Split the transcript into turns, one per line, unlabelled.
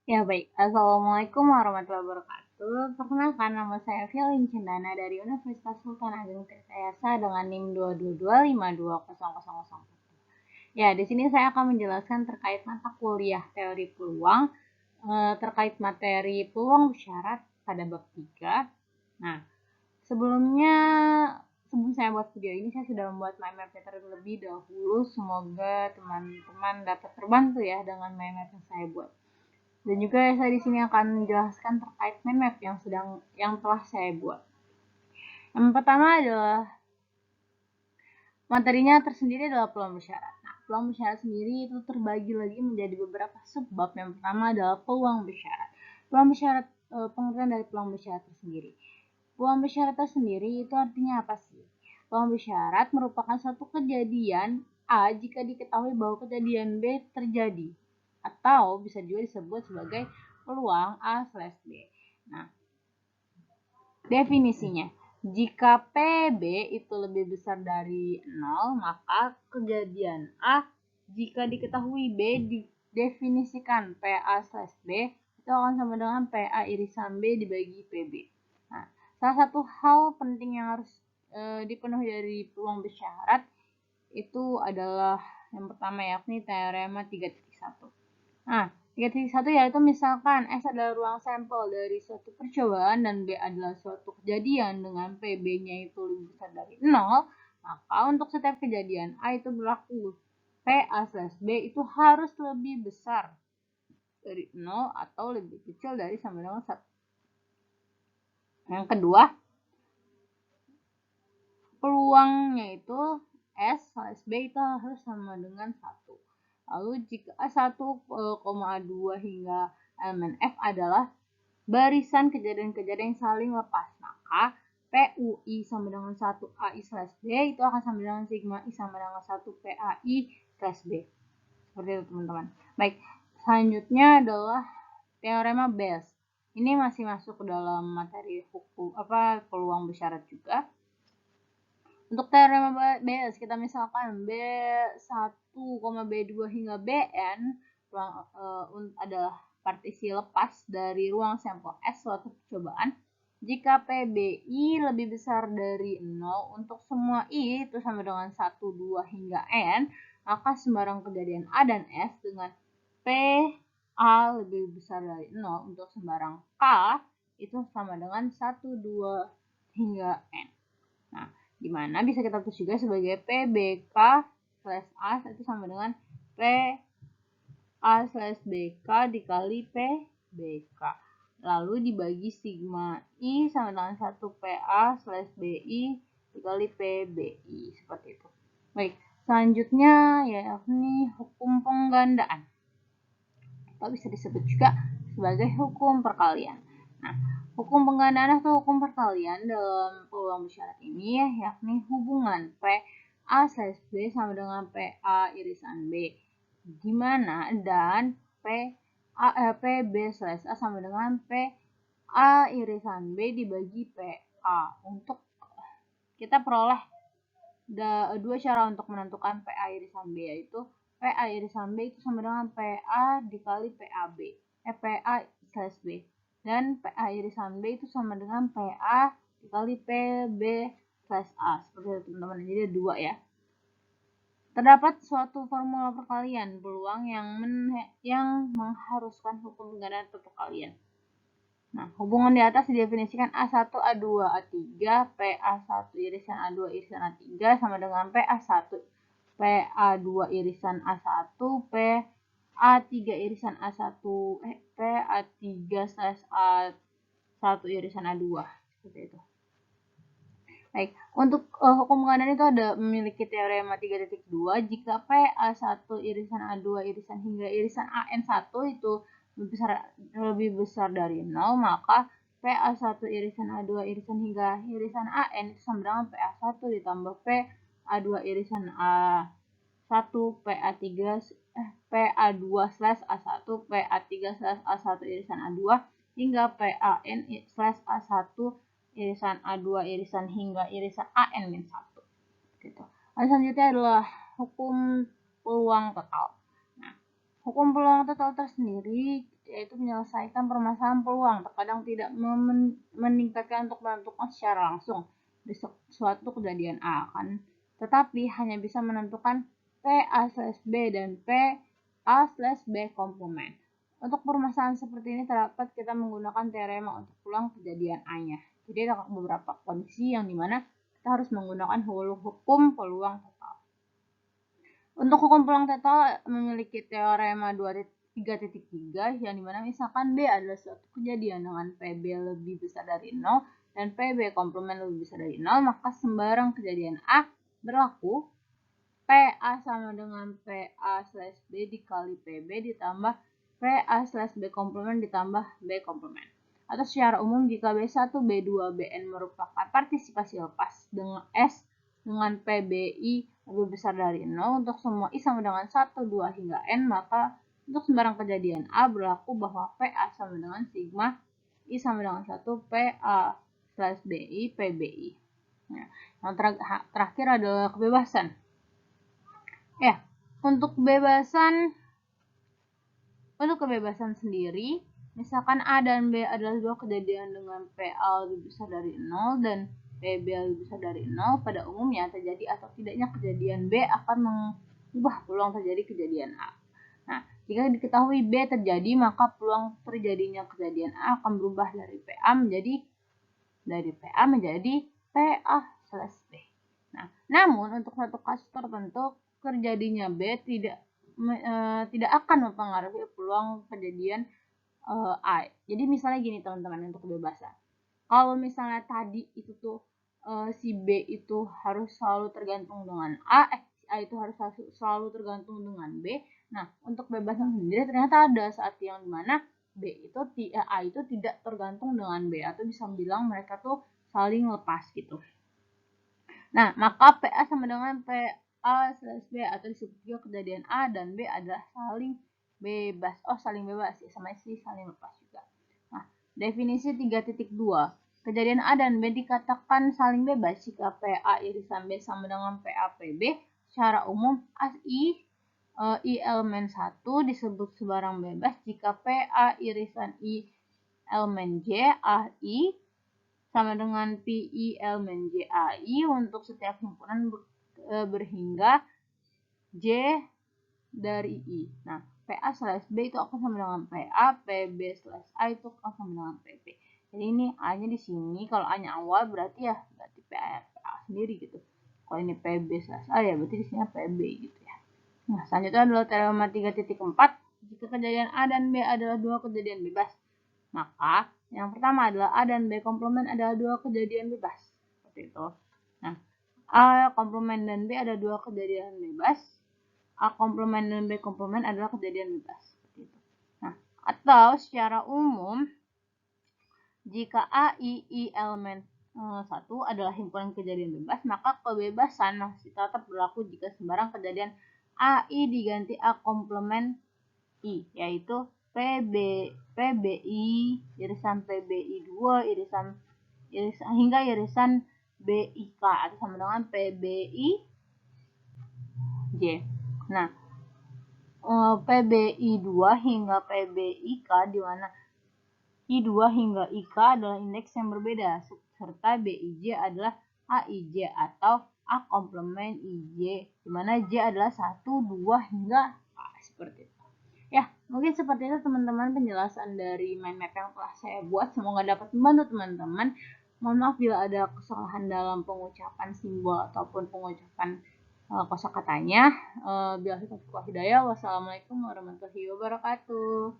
Ya baik, Assalamualaikum warahmatullahi wabarakatuh. Perkenalkan, nama saya Fielin Cendana dari Universitas Sultan Ageng Tirtayasa dengan NIM 222520001. Ya, di sini saya akan menjelaskan terkait mata kuliah teori peluang, terkait materi peluang syarat pada bab 3. Nah, sebelumnya, sebelum saya buat video ini, saya sudah membuat mind map terlebih dahulu. Semoga teman-teman dapat terbantu ya dengan mind map yang saya buat. Dan juga saya di sini akan menjelaskan terkait mind map yang telah saya buat. Yang pertama adalah materinya tersendiri adalah peluang bersyarat. Nah, peluang bersyarat sendiri itu terbagi lagi menjadi beberapa subbab. Yang pertama adalah peluang bersyarat. Peluang bersyarat, pengertian dari peluang bersyarat tersendiri. Peluang bersyarat tersendiri itu artinya apa sih? Peluang bersyarat merupakan suatu kejadian A jika diketahui bahwa kejadian B terjadi, atau bisa juga disebut sebagai peluang A/B. Nah, definisinya, jika PB itu lebih besar dari 0, maka kejadian A jika diketahui B didefinisikan PA/B itu akan sama dengan PA irisan B dibagi PB. Nah, salah satu hal penting yang harus dipenuhi dari peluang bersyarat itu adalah yang pertama yakni teorema 3.1. Nah, 3.1 yaitu misalkan S adalah ruang sampel dari suatu percobaan dan B adalah suatu kejadian dengan PB-nya itu lebih besar dari 0, maka untuk setiap kejadian A itu berlaku PA/B itu harus lebih besar dari 0 atau lebih kecil dari sama dengan 1. Yang kedua, peluangnya itu S/B itu harus sama dengan 1. Lalu jika A1,2 hingga elemen F adalah barisan kejadian-kejadian yang saling lepas, maka PUI sama dengan 1 AI/B itu akan sama dengan sigma I sama dengan 1 PAI/B. Seperti itu teman-teman. Baik, selanjutnya adalah teorema Bayes. Ini masih masuk ke dalam materi hukum peluang bersyarat juga. Untuk teorema Bayes, kita misalkan B1, B2 hingga Bn adalah partisi lepas dari ruang sampel S suatu percobaan. Jika PBI lebih besar dari 0 untuk semua I itu sama dengan 1, 2 hingga N, maka sembarang kejadian A dan S dengan PA lebih besar dari 0 untuk sembarang K itu sama dengan 1, 2 hingga N. Nah, dimana bisa kita tulis juga sebagai PBK/A itu sama dengan PA/BK dikali PBK. Lalu dibagi sigma I sama dengan 1 PA/BI dikali PBI. Seperti itu. Baik, selanjutnya yakni hukum penggandaan. Atau bisa disebut juga sebagai hukum perkalian. Nah, hukum penggandaan atau hukum perkalian dalam peluang bersyarat ini yakni hubungan PA/B sama dengan PA irisan B, di mana dan PB/A sama dengan PA irisan B dibagi PA. Untuk kita peroleh dua cara untuk menentukan PA irisan B, yaitu PA irisan B itu sama dengan PA dikali PAB. PA/B. Dan PA irisan B itu sama dengan PA dikali PB/A. Seperti itu teman-teman. Jadi ada dua ya. Terdapat suatu formula perkalian peluang yang mengharuskan hukum penggandaan atau perkalian. Nah, hubungan di atas didefinisikan A1, A2, A3, PA1 irisan A2 irisan A3 sama dengan PA1, PA2 irisan A1, PA3 irisan A1, PA3/A1 irisan A2. Seperti itu. Baik, untuk hukum penggandaan itu ada memiliki teorema 3.2 jika PA1 irisan A2 irisan hingga irisan AN1 itu lebih besar dari 0, maka PA1 irisan A2 irisan hingga irisan AN itu sama dengan PA1 ditambah PA2 /A1 PA2/A1 PA3/A1 irisan A2 hingga PAN/A1 irisan A2 irisan hingga irisan AN-1 gitu. Selanjutnya adalah hukum peluang total. Nah, hukum peluang total tersendiri yaitu menyelesaikan permasalahan peluang, terkadang tidak meningkatkan untuk menentukan secara langsung di suatu kejadian A kan, tetapi hanya bisa menentukan PA/B dan PA/B komplement. Untuk permasalahan seperti ini terdapat kita menggunakan teorema untuk peluang kejadian A-nya. Jadi ada beberapa kondisi yang dimana kita harus menggunakan hukum peluang total. Untuk hukum peluang total memiliki teorema 3.3 yang dimana misalkan B adalah suatu kejadian dengan PB lebih besar dari 0 dan PB komplement lebih besar dari 0, maka sembarang kejadian A berlaku PA sama dengan PA/B dikali PB ditambah PA/B komplement ditambah B komplement. Atau secara umum jika B1, B2, Bn merupakan partisipasi lepas dengan S dengan PBI lebih besar dari 0 untuk semua I sama dengan 1, 2 hingga N, maka untuk sembarang kejadian A berlaku bahwa PA sama dengan sigma I sama dengan 1 PA/BI PBI. Nah, yang terakhir adalah kebebasan. Ya, untuk kebebasan sendiri, misalkan A dan B adalah dua kejadian dengan PA lebih besar dari 0 dan PB lebih besar dari 0, pada umumnya terjadi atau tidaknya kejadian B akan mengubah peluang terjadi kejadian A. Nah, jika diketahui B terjadi, maka peluang terjadinya kejadian A akan berubah dari PA menjadi PA/B. Nah, namun untuk satu kasus tertentu terjadinya B tidak akan mempengaruhi peluang kejadian A. Jadi misalnya gini teman-teman untuk kebebasan. Kalau misalnya tadi itu tuh si B itu harus selalu tergantung dengan A, si A itu harus selalu tergantung dengan B. Nah, untuk kebebasan sendiri ternyata ada saat yang dimana A itu tidak tergantung dengan B, atau bisa bilang mereka tuh saling lepas gitu. Nah, maka PA sama dengan PA/B atau disebut juga kejadian A dan B adalah saling bebas. Saling bebas ya, sama sih saling lepas juga. Nah, definisi 3.2. Kejadian A dan B dikatakan saling bebas jika PA irisan B sama dengan PA/PB. Secara umum, I elemen 1 disebut sebarang bebas jika PA irisan I elemen J AI sama dengan PI elemen JAI untuk setiap himpunan berhingga J dari I. Nah, PA/B itu akan sama dengan PA, PB/A itu akan sama dengan PB. Jadi ini A-nya di sini, kalau A-nya awal berarti PA sendiri gitu. Kalau ini PB/A ya berarti di sini PB gitu ya. Nah, selanjutnya adalah teorema 3.4. Jika kejadian A dan B adalah dua kejadian bebas, maka yang pertama adalah A dan B komplement adalah dua kejadian bebas. Seperti itu. Nah, A komplement dan B ada dua kejadian bebas. A komplement dan B komplement adalah kejadian bebas. Seperti itu. Nah, atau secara umum, jika A, I elemen 1 adalah himpunan kejadian bebas, maka kebebasan masih tetap berlaku jika sembarang kejadian AI diganti A komplement I, yaitu PBI irisan PBI 2 irisan hingga irisan BIK atau sama dengan PBI J. Nah, PBI 2 hingga PBIK di mana I2 hingga IK adalah indeks yang berbeda, serta BIJ adalah AIJ atau A komplement IJ, di mana J adalah 1, 2 hingga A, seperti itu. Ya, mungkin seperti itu teman-teman penjelasan dari mind map yang telah saya buat. Semoga dapat membantu teman-teman. Mohon maaf bila ada kesalahan dalam pengucapan simbol ataupun pengucapan kosakatanya. Bila kita hidayah. Wassalamualaikum warahmatullahi wabarakatuh.